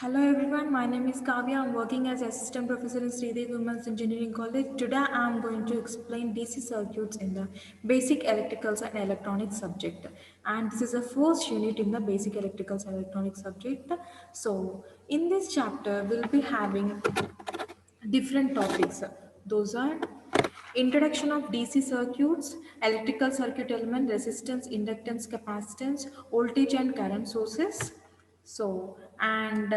Hello everyone, my name is Kavya. I'm working as assistant professor in Sridevi Women's Engineering College. Today I'm going to explain DC circuits in the basic electricals and electronics subject. And this is the first unit in the basic electricals and electronics subject. So in this chapter we'll be having different topics. Those are introduction of DC circuits, electrical circuit element, resistance, inductance, capacitance, voltage and current sources. So, and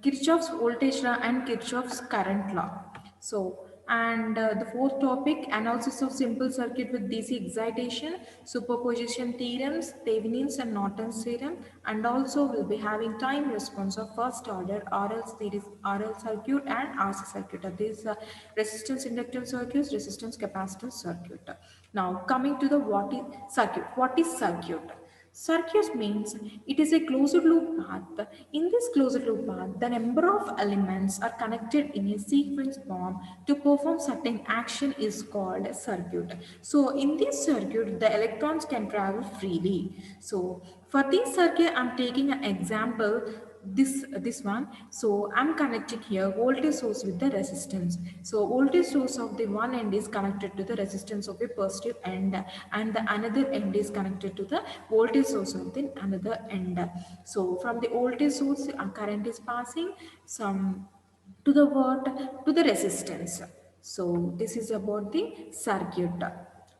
Kirchhoff's voltage law and Kirchhoff's current law. So, the fourth topic, analysis of simple circuit with DC excitation, superposition theorems, Thevenin's and Norton's theorem, and also we'll be having time response of first order RL series, RL circuit and RC circuit. That is resistance inductance circuits, resistance capacitance circuit. Now coming to the what is circuit. What is circuit? Circuit means it is a closed loop path. In this closed loop path, the number of elements are connected in a sequence form to perform certain action is called a circuit. So in this circuit, the electrons can travel freely. So for this circuit, I'm taking an example this one. So I'm connecting here voltage source with the resistance. So voltage source of the one end is connected to the resistance of a positive end, and the another end is connected to the voltage source of the another end. So from the voltage source current is passing some to the what, to the resistance. So this is about the circuit.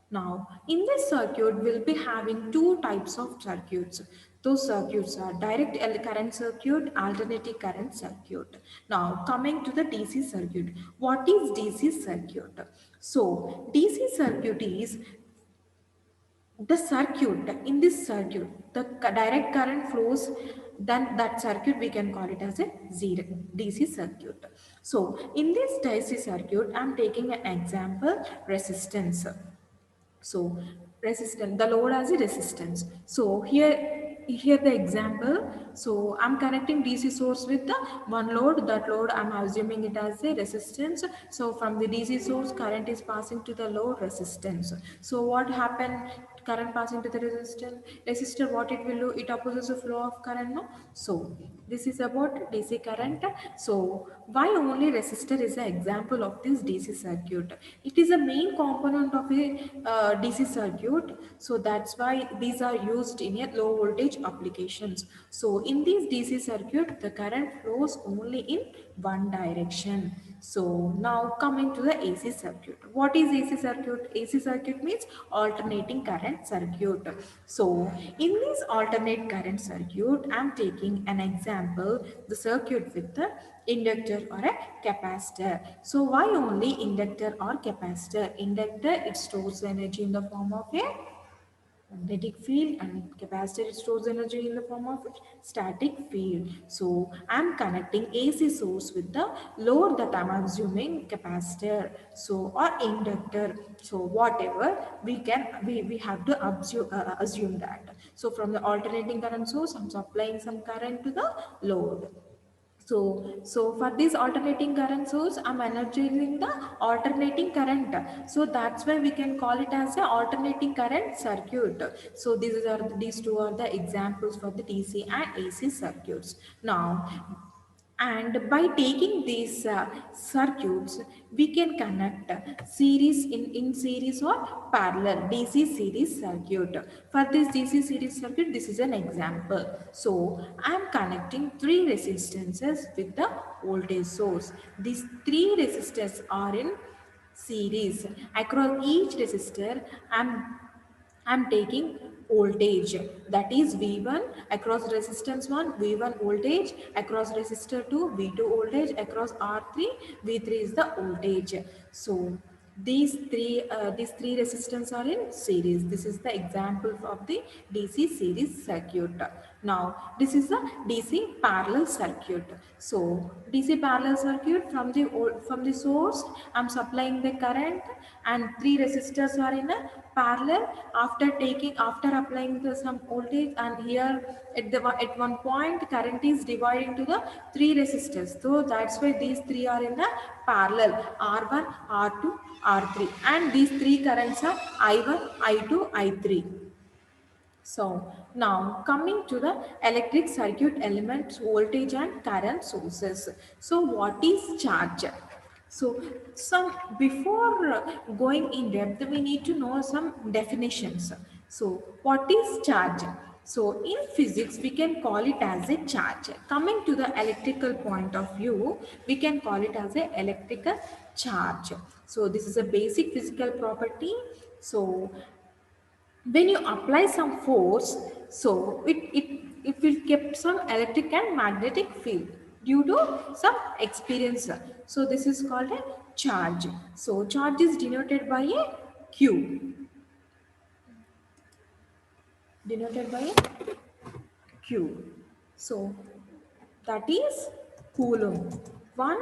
Now, in this circuit, we'll be having two types of circuits. Those circuits are direct current circuit, alternating current circuit. Now, coming to the DC circuit. What is DC circuit? So, DC circuit is the circuit. In this circuit, the direct current flows, then that circuit we can call it as a zero DC circuit. So in this DC circuit, I'm taking an example, resistance. So resistance, the load as a resistance. So here the example. So I'm connecting DC source with the one load. That load I'm assuming it as a resistance. So from the DC source, current is passing to the load resistance. So what happened? Current passing to the resistor, what it will do, it opposes the flow of current, no? So this is about DC current. So why only resistor is an example of this DC circuit? It is a main component of a DC circuit. So that's why these are used in a low voltage applications. So in this DC circuit, the current flows only in one direction. So now coming to the AC circuit. What is AC circuit? AC circuit means alternating current circuit. So in this alternate current circuit, I am taking an example, the circuit with the inductor or a capacitor. So why only inductor or capacitor? Inductor, it stores energy in the form of a magnetic field, and capacitor stores energy in the form of static field. So I'm connecting AC source with the load that I'm assuming capacitor, so or inductor. So whatever we have to assume that. So from the alternating current source, I'm supplying some current to the load. So for this alternating current source, I'm energizing the alternating current. So that's why we can call it as a alternating current circuit. So these two are the examples for the DC and AC circuits. Now, and by taking these circuits, we can connect series in series or parallel DC series circuit. For this DC series circuit, this is an example. So I am connecting three resistances with the voltage source. These three resistors are in series. Across each resistor, I'm taking voltage, that is V1 across resistance 1, V1 voltage across resistor 2, V2 voltage across R3, V3 is the voltage. So these three resistance are in series. This is the example of the DC series circuit. Now this is the DC parallel circuit. So DC parallel circuit, from the source I'm supplying the current, and three resistors are in a parallel. After applying some voltage, and here at one point current is dividing to the three resistors. So that's why these three are in a parallel, R1, R2, R3, and these three currents are I1, I2, I3. So now coming to the electric circuit elements, voltage and current sources. So what is charge? So some before going in depth, we need to know some definitions. So what is charge? So in physics, we can call it as a charge. Coming to the electrical point of view, we can call it as a electrical charge. So this is a basic physical property. So when you apply some force, so it will keep some electric and magnetic field due to some experience. So this is called a charge. So charge is denoted by a q, denoted by a q. So that is coulomb. One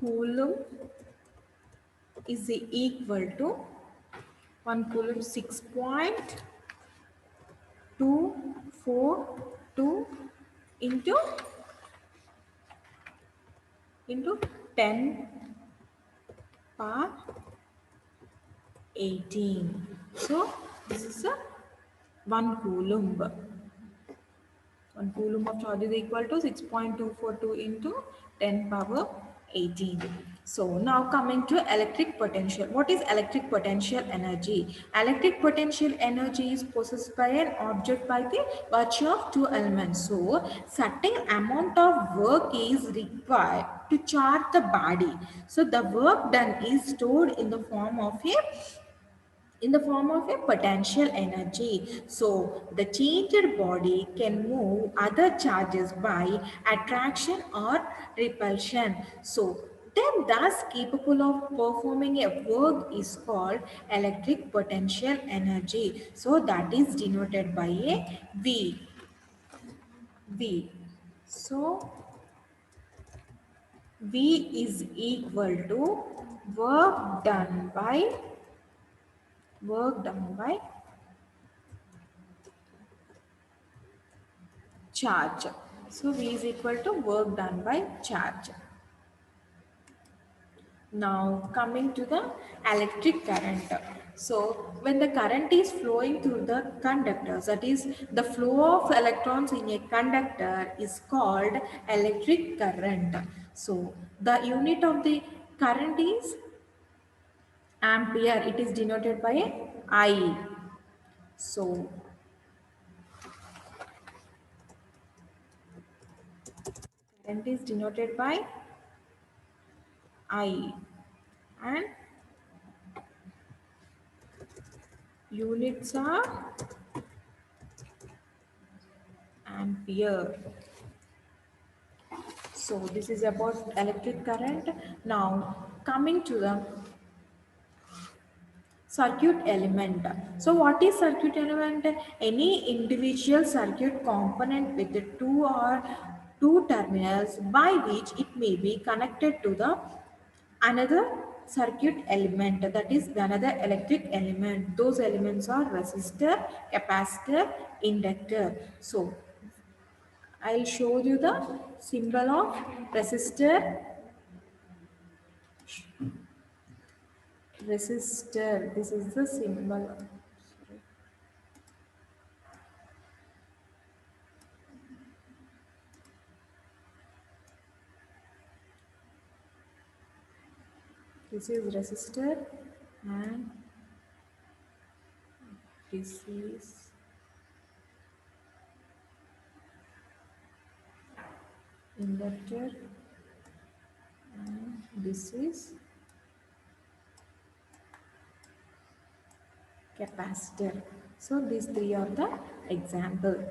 coulomb is equal to one coulomb 6.242 into 10 power 18. So this is a 1 coulomb. 1 coulomb of charge is equal to 6.242 into 10 power 18. So now coming to electric potential. What is electric potential energy? Electric potential energy is possessed by an object by the virtue of two elements. So certain amount of work is required to charge the body. So the work done is stored in the form of a potential energy. So the changed body can move other charges by attraction or repulsion. So then thus capable of performing a work is called electric potential energy. So that is denoted by a V. V. So V is equal to work done by work done by charge. So V is equal to work done by charge. Now coming to the electric current. So when the current is flowing through the conductors, that is the flow of electrons in a conductor is called electric current. So the unit of the current is ampere. It is denoted by I. So current is denoted by I, and units are ampere. So this is about electric current. Now coming to the circuit element. So what is circuit element? Any individual circuit component with two terminals by which it may be connected to the another circuit element, that is another electric element. Those elements are resistor, capacitor, inductor. So I'll show you the symbol of resistor. Resistor, this is the symbol. This is resistor and this is inductor and this is capacitor. So these three are the example.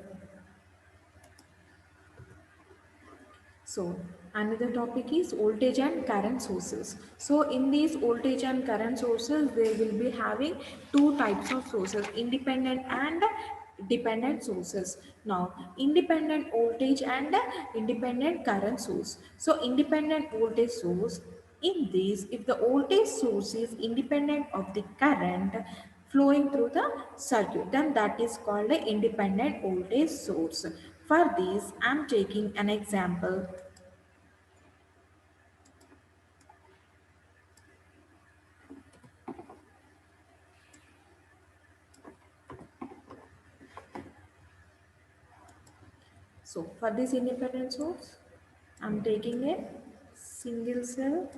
So another topic is voltage and current sources. So in these voltage and current sources, they will be having two types of sources, independent and dependent sources. Now independent voltage and independent current source. So independent voltage source, in this, if the voltage source is independent of the current flowing through the circuit, then that is called an independent voltage source. For this, I am taking an example. So for this independent source, I'm taking a single cell.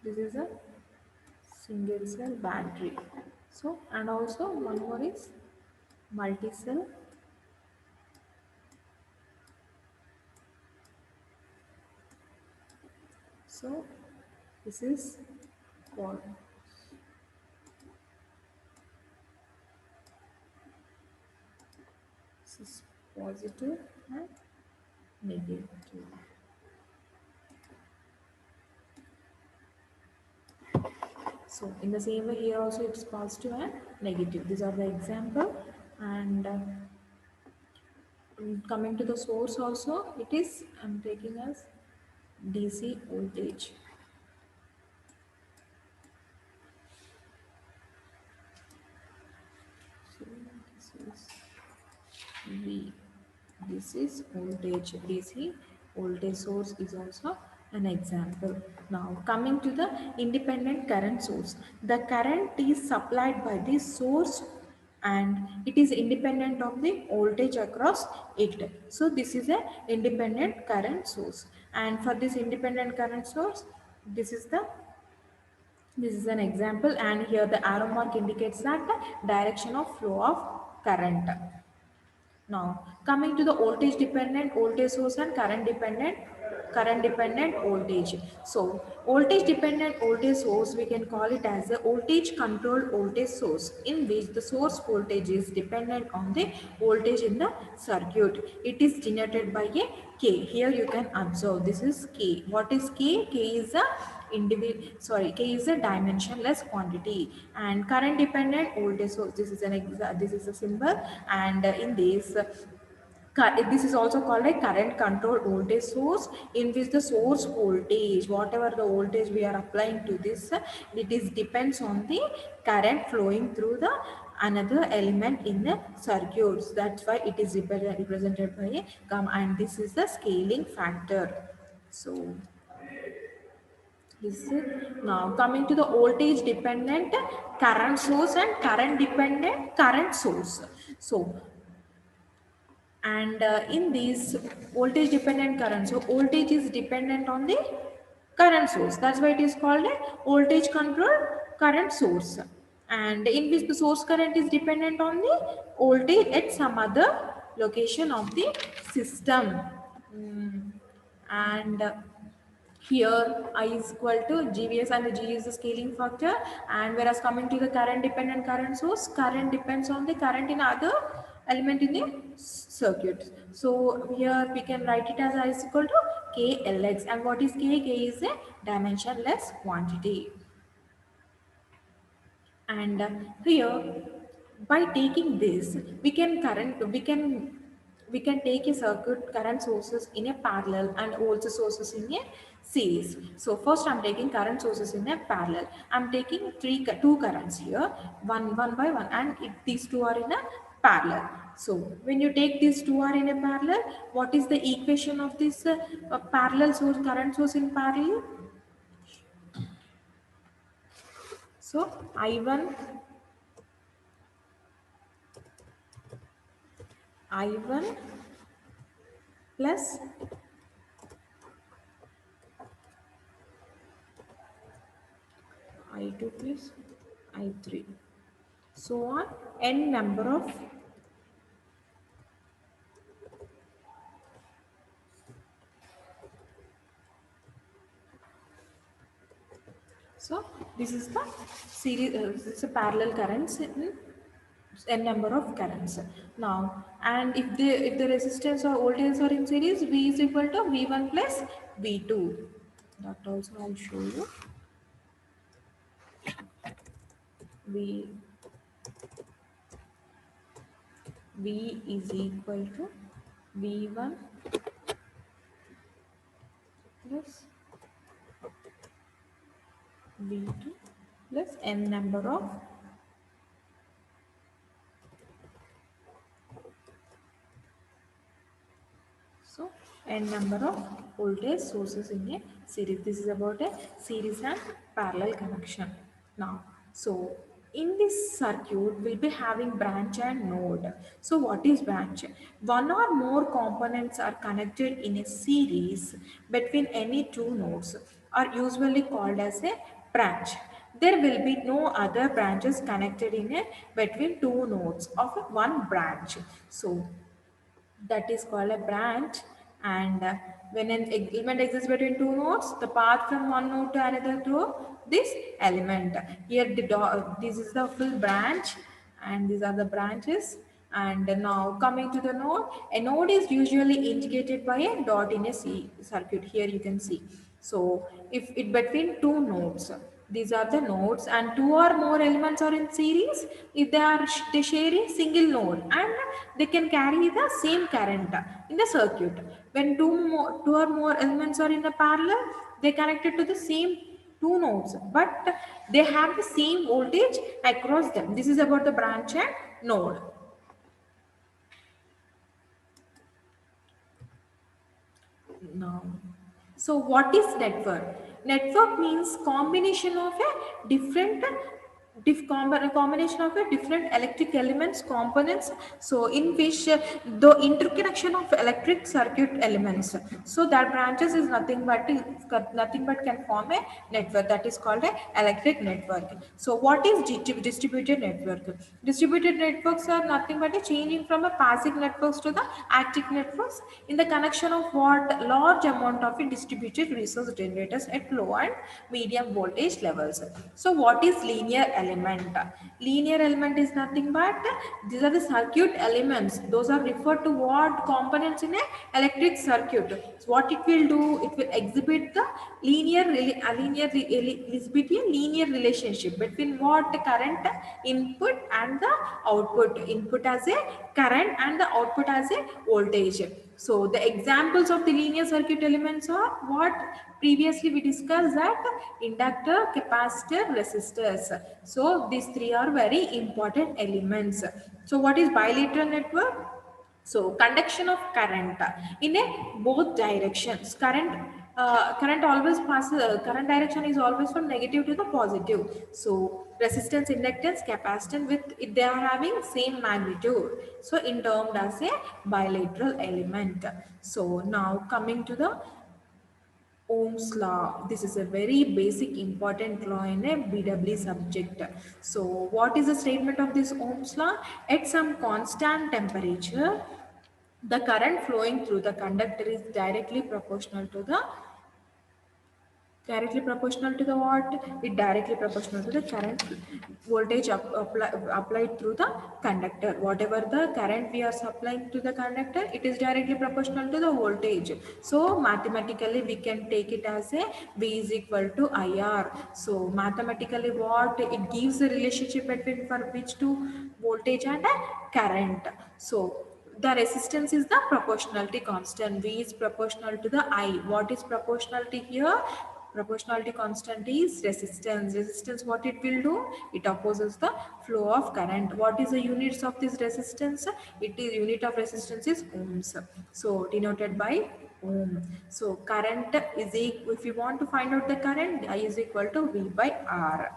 This is a single cell battery. So, and also one more is multi-cell. So this is called, this is positive and negative. So in the same way here also it's positive and negative. These are the example. And coming to the source also, it is, I'm taking as DC voltage. So this is V. This is voltage. DC voltage source is also an example. Now coming to the independent current source. The current is supplied by the source and it is independent of the voltage across it. So this is a independent current source. And for this independent current source, this is the, this is an example, and here the arrow mark indicates that the direction of flow of current. Now, coming to the voltage dependent voltage source and current dependent voltage. So, voltage dependent voltage source, we can call it as a voltage controlled voltage source in which the source voltage is dependent on the voltage in the circuit. It is denoted by a K. Here you can observe this is K. What is K? K is a K is a dimensionless quantity. And current dependent voltage source, this is this is a symbol, and in this this is also called a current controlled voltage source in which the source voltage, whatever the voltage we are applying to this, it is depends on the current flowing through the another element in the circuits. That's why it is represented by a and this is the scaling factor. So this is it. Now coming to the voltage dependent current source and current dependent current source. So and in these voltage dependent current, so voltage is dependent on the current source, that's why it is called a voltage controlled current source, and in which the source current is dependent on the voltage at some other location of the system. And here I is equal to GVS and the G is the scaling factor, and whereas coming to the current dependent current source, current depends on the current in other element in the circuit. So here we can write it as I is equal to KLX, and what is K? K is a dimensionless quantity. And here by taking this we can take a circuit current sources in a parallel and also sources in a series. So first I'm taking current sources in a parallel. I'm taking two currents here, one by one, and these two are in a parallel. So when you take these two are in a parallel, what is the equation of this parallel source current source in parallel? So I1 plus I2 plus I3, so on n number of, so this is the series, this is a parallel currents in n number of currents. Now, and if the resistance or voltage are in series, V is equal to V1 plus V2. That also I'll show you. V V is equal to V1 plus V2 plus n number of, so n number of voltage sources in a series. This is about a series and parallel connection. Now, so in this circuit we'll be having branch and node. So what is branch? One or more components are connected in a series between any two nodes are usually called as a branch. There will be no other branches connected in a between two nodes of a one branch. So that is called a branch. And when an element exists between two nodes, the path from one node to another through this element. Here this is the full branch, and these are the branches. And now coming to the node, a node is usually indicated by a dot in a circuit. Here you can see. So if it between two nodes, these are the nodes, and two or more elements are in series. If they share a single node, and they can carry the same current in the circuit. When two or more elements are in a parallel, they connected to the same two nodes, but they have the same voltage across them. This is about the branch and node. Now, so what is network? Network means combination of a combination of a different electric elements components, so in which the interconnection of electric circuit elements, so that branches is nothing but can form a network, that is called a electric network. So what is distributed network? Distributed networks are nothing but a changing from a passive networks to the active networks in the connection of what large amount of a distributed resource generators at low and medium voltage levels. So what is linear element? Linear element is nothing but these are the circuit elements. Those are referred to what components in a electric circuit. So what it will do, it will exhibit the exhibit a linear relationship between what the current input and the output. Input as a current and the output as a voltage. So the examples of the linear circuit elements are what previously we discussed, that inductor, capacitor, resistors. So these three are very important elements. So what is bilateral network? So conduction of current in a both directions. Current always passes. Current direction is always from negative to the positive. So resistance, inductance, capacitance with it, they are having same magnitude. So in termed as a bilateral element. So now coming to the Ohm's law. This is a very basic important law in a BW subject. So what is the statement of this Ohm's law? At some constant temperature, the current flowing through the conductor is directly proportional to the what? It directly proportional to the current voltage applied through the conductor. Whatever the current we are supplying to the conductor, it is directly proportional to the voltage. So mathematically we can take it as a V is equal to IR. So mathematically what it gives the relationship between for which two voltage and a current. So the resistance is the proportionality constant. V is proportional to the I. What is proportionality here? Proportionality constant is resistance. Resistance, what it will do? It opposes the flow of current. What is the units of this resistance? It is unit of resistance is ohms. So denoted by ohm. So current is equal, if you want to find out the current, I is equal to V by R.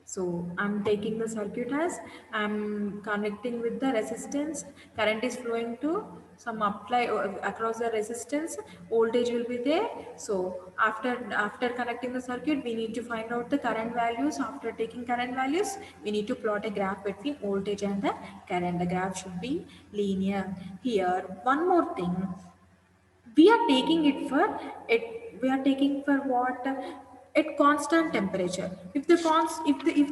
So I'm taking the circuit as I'm connecting with the resistance. Current is flowing to some apply across the resistance. Voltage will be there. So after connecting the circuit, we need to find out the current values. After taking current values, we need to plot a graph between voltage and the current. The graph should be linear. Here, one more thing, we are taking it for it we are taking for what? At constant temperature. If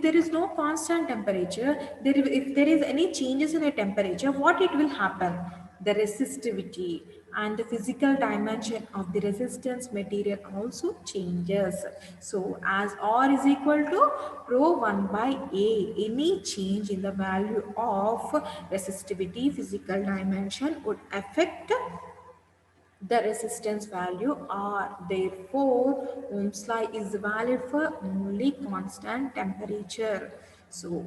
there is no constant temperature, if there is any changes in a temperature, what it will happen? The resistivity and the physical dimension of the resistance material also changes. So as R is equal to rho 1 by A, any change in the value of resistivity physical dimension would affect the resistance value R. Therefore, Ohm's law is valid for only constant temperature. So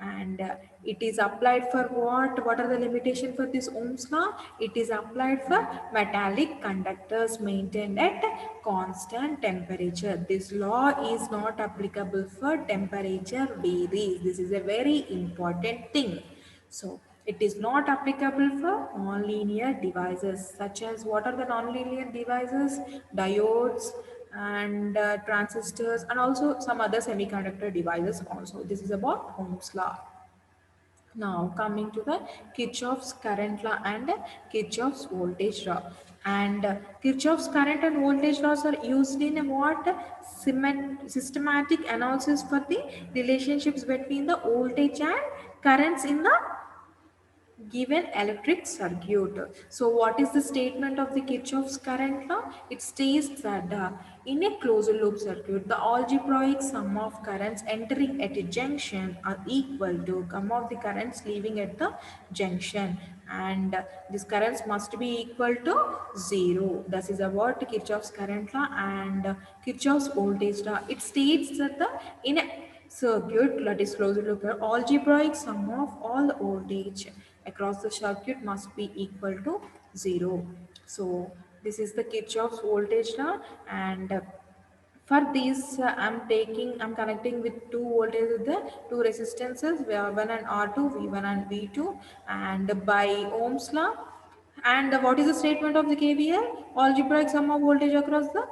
and it is applied for what are the limitation for this Ohm's law? It is applied for metallic conductors maintained at constant temperature. This law is not applicable for temperature varies. This is a very important thing. So it is not applicable for nonlinear devices, such as what are the nonlinear devices? Diodes and transistors, and also some other semiconductor devices also. This is about Ohm's law. Now coming to the Kirchhoff's current law and Kirchhoff's voltage law. And Kirchhoff's current and voltage laws are used in a what? Systematic analysis for the relationships between the voltage and currents in the given electric circuit. So what is the statement of the Kirchhoff's current law? It states that in a closed loop circuit, the algebraic sum of currents entering at a junction are equal to sum of the currents leaving at the junction, and these currents must be equal to 0. This is about Kirchhoff's current law and Kirchhoff's voltage law. It states that the in a circuit that is closed loop, algebraic sum of all the voltage across the circuit must be equal to 0. So this is the Kirchhoff's voltage law, and for this I'm connecting with two voltages with the two resistances V1 and R2, V1 and V2, and by Ohm's law. And what is the statement of the KVL? Algebraic sum of voltage across the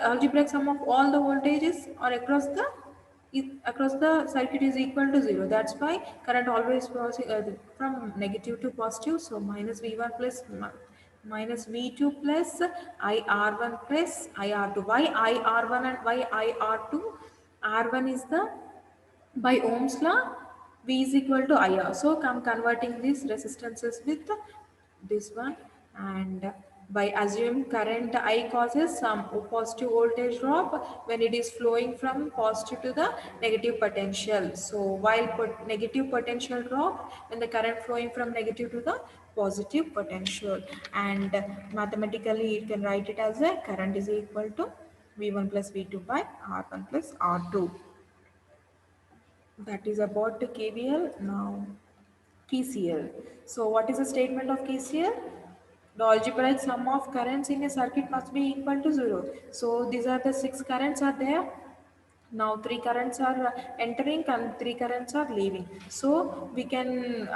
algebraic sum of all the voltages or across the circuit is equal to 0. That's why current always crossing from negative to positive. So minus V1 plus minus V2 plus IR1 plus IR2. Why IR1 and why IR2? R1 is the by Ohm's law, V is equal to IR. So I'm converting these resistances with this one, and by assuming current I causes some positive voltage drop when it is flowing from positive to the negative potential. So while negative potential drop when the current flowing from negative to the positive potential, and mathematically you can write it as a current is equal to V1 plus V2 by R1 plus R2. That is about the KVL. Now KCL. So what is the statement of KCL? The algebraic sum of currents in a circuit must be equal to 0. So these are the six currents are there. Now three currents are entering and three currents are leaving. So we can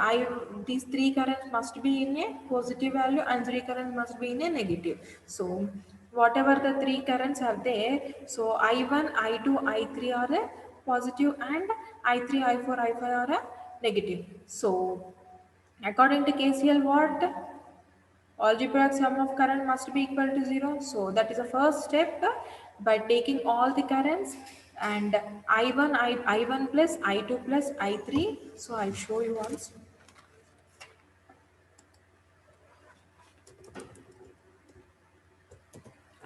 these three currents must be in a positive value and three currents must be in a negative. So whatever the three currents are there, so I1, I2, I3 are a positive and I3, I4, I5 are a negative. So according to KCL, what? Algebraic sum of current must be equal to 0. So that is the first step by taking all the currents, and I1 plus I2 plus I3. So I'll show you once.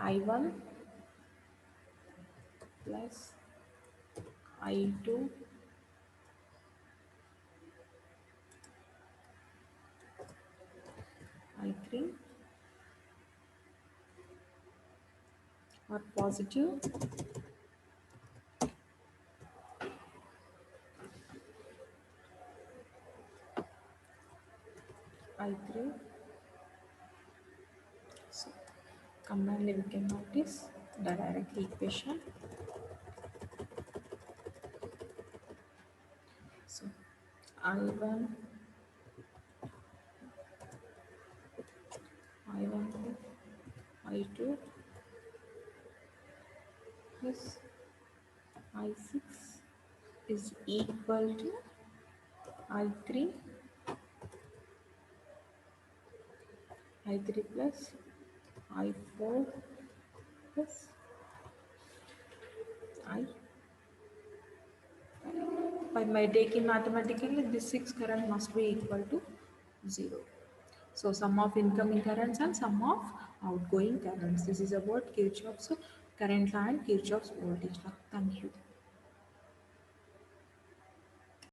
I1 plus I2 I3 are positive, I3. So combinedly we can notice the direct equation. So I1 I1 plus I2 plus I6 is equal to I3 I3 plus I4 plus I. By my taking mathematically, this 6 current must be equal to 0. So sum of incoming currents and sum of outgoing currents. This is about Kirchhoff's current law and Kirchhoff's voltage law. Thank you.